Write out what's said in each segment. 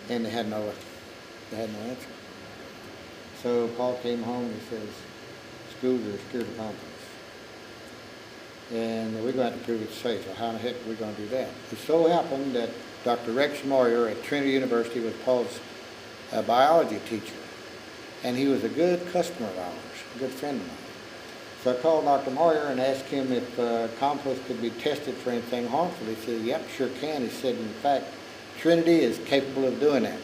And they had no answer. So Paul came home and he says, schools are scared of compost. And we're going to have to prove it's safe. So how in the heck are we going to do that? It so happened that Dr. Rex Moyer at Trinity University was Paul's biology teacher. And he was a good customer of ours, a good friend of mine. So I called Dr. Moyer and asked him if compost could be tested for anything harmful. He said, yep, sure can. He said, in fact, Trinity is capable of doing that.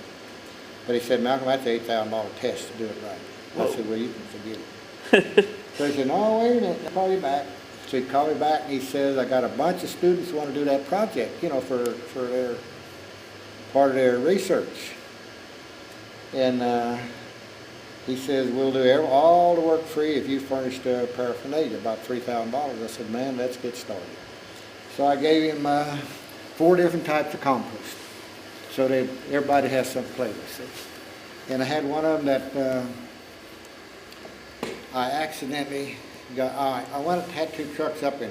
But he said, Malcolm, that's an $8,000 test to do it right. Whoa. I said, well, you can forget it. So he said, no, wait a minute, I'll call you back. So he called me back and he says, I got a bunch of students who want to do that project, for their part of their research. And he says, we'll do all the work free if you furnish the paraphernalia, about $3,000. I said, man, let's get started. So I gave him 4 different types of compost so that everybody has something to play with. And I had one of them that I accidentally got, I had 2 trucks up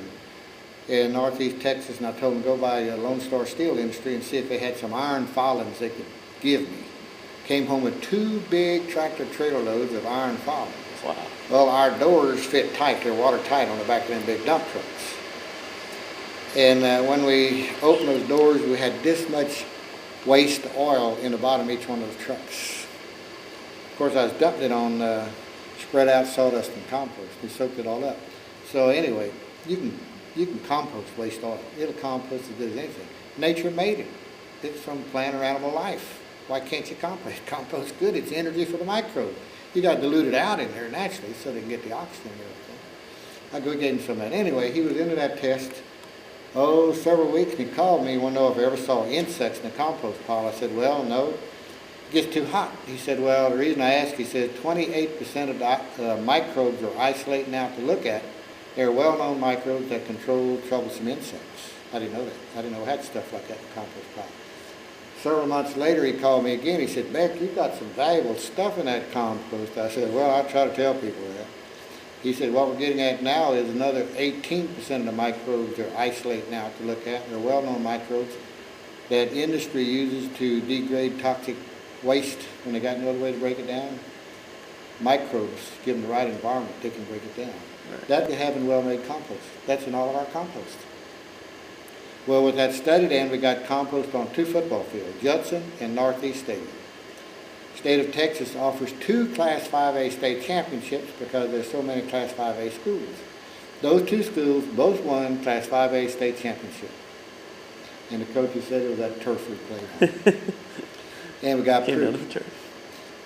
in northeast Texas, and I told them to go by Lone Star Steel Industry and see if they had some iron filings they could give me. Came home with 2 big tractor trailer loads of iron filings. Wow. Well, our doors fit tight, they're watertight on the back of them big dump trucks. And when we opened those doors, we had this much waste oil in the bottom of each one of those trucks. Of course, I was dumping it on spread out sawdust and compost. We soaked it all up. So anyway, you can compost waste oil. It'll compost as good as anything. Nature made it. It's from plant or animal life. Why can't you compost? Compost's good. It's energy for the microbes. You got to dilute it out in there naturally so they can get the oxygen and everything. I go get him some of that. Anyway, he was into that test, several weeks, and he called me. He wanted to know if I ever saw insects in the compost pile. I said, well, no. It gets too hot. He said, well, the reason I asked, he said, 28% of the microbes are isolating out to look at. They're well-known microbes that control troublesome insects. I didn't know that. I didn't know we had stuff like that in the compost pile. Several months later, he called me again. He said, Beck, you've got some valuable stuff in that compost. I said, well, I try to tell people that. He said, what we're getting at now is another 18% of the microbes are isolating out to look at. They're well-known microbes that industry uses to degrade toxic waste when they got no other way to break it down. Microbes, give them the right environment, they can break it down. Right. That they have in well-made compost. That's in all of our compost. Well, with that study then, we got compost on 2 football fields, Judson and Northeast Stadium. State of Texas offers 2 Class 5A state championships because there's so many Class 5A schools. Those 2 schools both won Class 5A state championship. And the coaches said it was that turf we played on. And we got proof.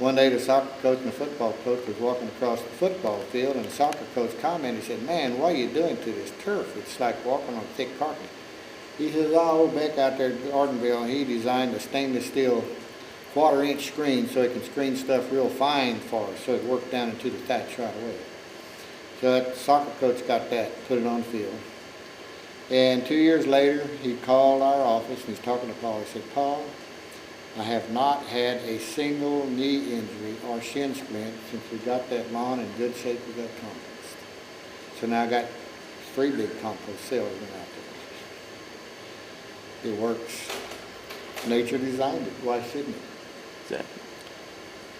One day the soccer coach and the football coach was walking across the football field, and the soccer coach commented, he said, man, what are you doing to this turf? It's like walking on thick carpet. He says, old Beck out there at Ardenville, he designed a stainless steel 1/4-inch screen so it can screen stuff real fine for us, so it worked down into the thatch right away. So that soccer coach got that, put it on the field. And 2 years later, he called our office and he's talking to Paul. He said, Paul, I have not had a single knee injury or shin splint since we got that lawn in good shape with that compost. So now I got 3 big compost cells out there. It works. Nature designed it. Why shouldn't it? Exactly.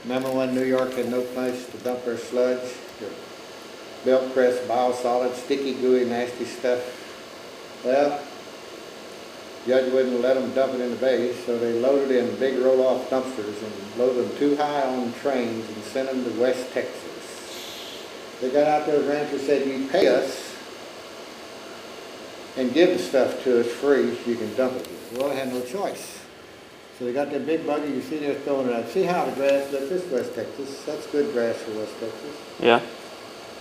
Remember when New York had no place to dump their sludge, their belt press, biosolids, sticky, gooey, nasty stuff? Well, judge wouldn't let them dump it in the bay, so they loaded in big roll-off dumpsters and loaded them too high on trains and sent them to West Texas. They got out there, the rancher said, you pay us and give the stuff to us free so you can dump it here. Well, I had no choice. So they got that big buggy, you see they're throwing it out. See how the grass looks? This is West Texas. That's good grass for West Texas. Yeah.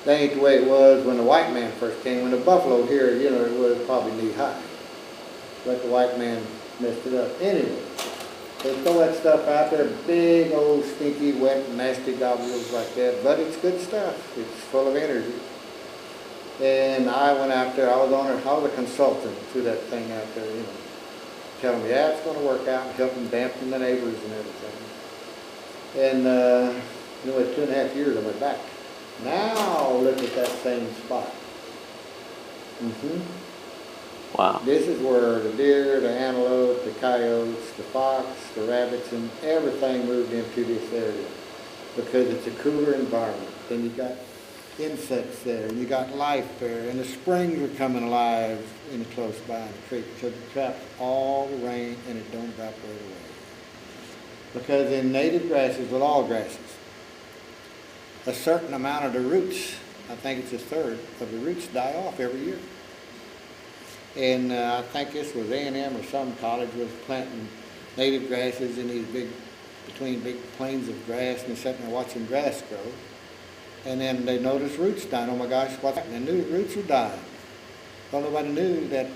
That ain't the way it was when the white man first came. When the buffalo here, it was probably knee high. But the white man messed it up. Anyway, they throw that stuff out there, big old stinky, wet, nasty gobbledygook like that. But it's good stuff. It's full of energy. And I went out there, I was a consultant through that thing out there, telling me, yeah, it's going to work out, and helping dampen the neighbors and everything. And, 2.5 years I went back. Now look at that same spot. Wow. This is where the deer, the antelope, the coyotes, the fox, the rabbits, and everything moved into this area because it's a cooler environment. Then you got insects there, and you got life there, and the springs are coming alive in close by in the creek, so it traps all the rain and it don't evaporate away. Because in native grasses, with all grasses, a certain amount of the roots, I think it's a third of the roots, die off every year. And I think this was A&M or some college was planting native grasses in these between big plains of grass, and they're sitting there watching grass grow. And then they noticed roots dying. Oh my gosh, what's happening? They knew roots were dying. Well, nobody knew that,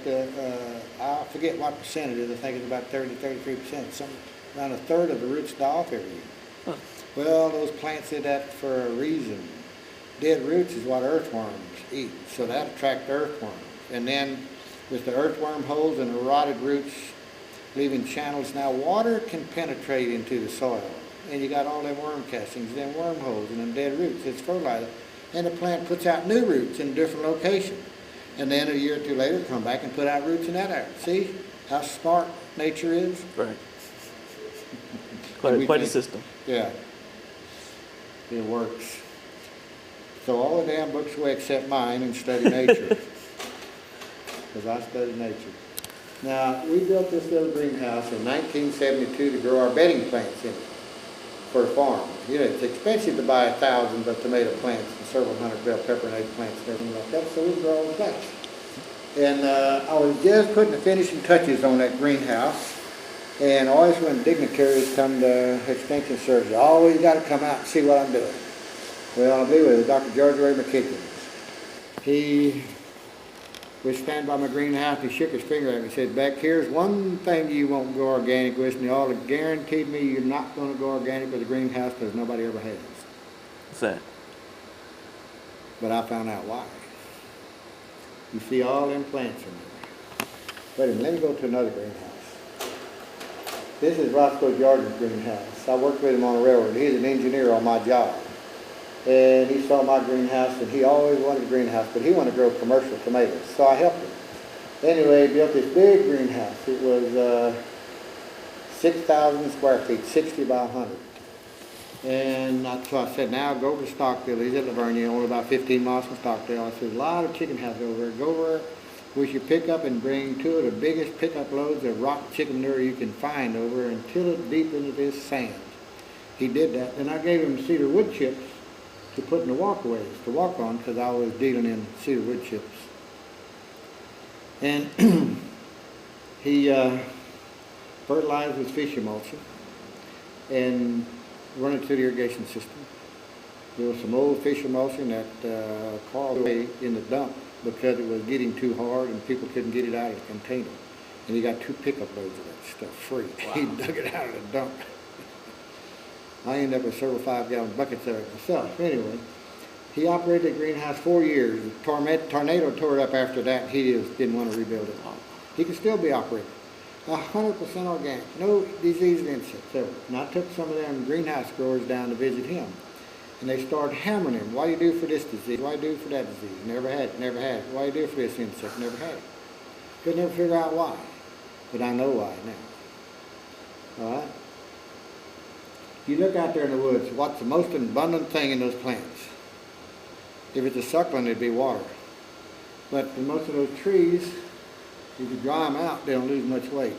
I forget what percent it is, I think it's about 30 to 33%. Around a third of the roots die off every year. Huh. Well, those plants did that for a reason. Dead roots is what earthworms eat, so that attracts earthworms. And then with the earthworm holes and the rotted roots leaving channels, now water can penetrate into the soil. And you got all them worm castings, them wormholes, and them dead roots. It's fertilizer. And the plant puts out new roots in a different location. And then a year or two later, come back and put out roots in that area. See how smart nature is? Right. Quite a system. Yeah. It works. So all the damn books away except mine and study nature. Because I study nature. Now, we built this little greenhouse in 1972 to grow our bedding plants in it for a farm. You know, it's expensive to buy 1,000 of tomato plants and several hundred bell pepper and eggplants and everything like that, so we grow the plants. And I was just putting the finishing touches on that greenhouse, and always when dignitaries come to extension service, always got to come out and see what I'm doing. Well, I believe it was Dr. George Ray McKicken. He would stand by my greenhouse, he shook his finger at me and said, Beck, here's one thing you won't go organic with, and they all guaranteed me you're not going to go organic with a greenhouse because nobody ever has. What's that? But I found out why. You see all them plants in there. Wait a minute, let me go to another greenhouse. This is Roscoe Jordan's greenhouse. I worked with him on the railroad. He's an engineer on my job. And he saw my greenhouse, and he always wanted a greenhouse, but he wanted to grow commercial tomatoes, so I helped him. Anyway, he built this big greenhouse. It was 6,000 square feet, 60 by 100. And so I said, now go over to Stockdale. He's at Lavernia, only about 15 miles from Stockdale. I said, there's a lot of chicken houses over there. Go over, we should pick up and bring two of the biggest pickup loads of rock chicken manure you can find over and till it deep into this sand. He did that, and I gave him cedar wood chips to put in the walkways to walk on because I was dealing in cedar wood chips. And he fertilized with fish emulsion and run it through the irrigation system. There was some old fish emulsion that Carl away in the dump because it was getting too hard and people couldn't get it out of the container. And he got 2 pickup loads of that stuff free. Wow. He dug it out of the dump. I ended up with several 5-gallon buckets of it myself. Anyway, he operated the greenhouse 4 years. The tornado tore it up after that, and he just didn't want to rebuild it. He could still be operated. 100% organic, no diseased insects ever. And I took some of them greenhouse growers down to visit him. And they started hammering him. What do you do for this disease? What do you do for that disease? Never had it, never had it. What do you do for this insect? Never had it. Could never figure out why. But I know why now. All right? You look out there in the woods, what's the most abundant thing in those plants? If it's a succulent, it'd be water. But in most of those trees, if you dry them out, they don't lose much weight.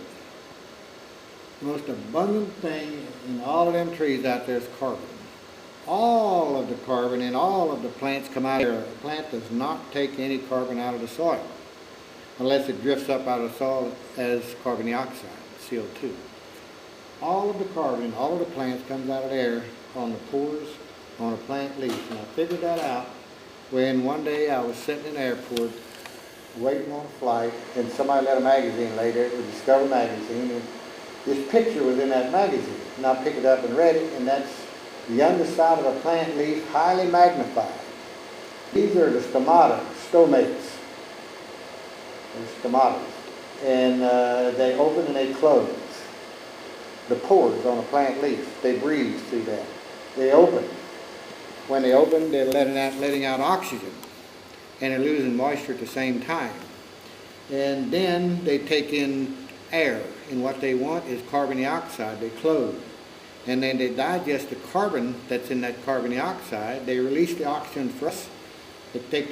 The most abundant thing in all of them trees out there is carbon. All of the carbon in all of the plants come out of there. A plant does not take any carbon out of the soil unless it drifts up out of the soil as carbon dioxide, CO2. All of the carbon in all of the plants comes out of there on the pores on a plant leaf. And I figured that out when one day I was sitting in the airport waiting on a flight, and somebody let a magazine lay there. It was Discover magazine, and this picture was in that magazine. And I picked it up and read it, and that's the underside of a plant leaf, highly magnified. These are the stomates. The stomatas. And they open and they close. The pores on a plant leaf, they breathe through that. They open. When they open, they're letting out oxygen, and they're losing moisture at the same time. And then they take in air, and what they want is carbon dioxide. They close. And then they digest the carbon that's in that carbon dioxide. They release the oxygen for us. They take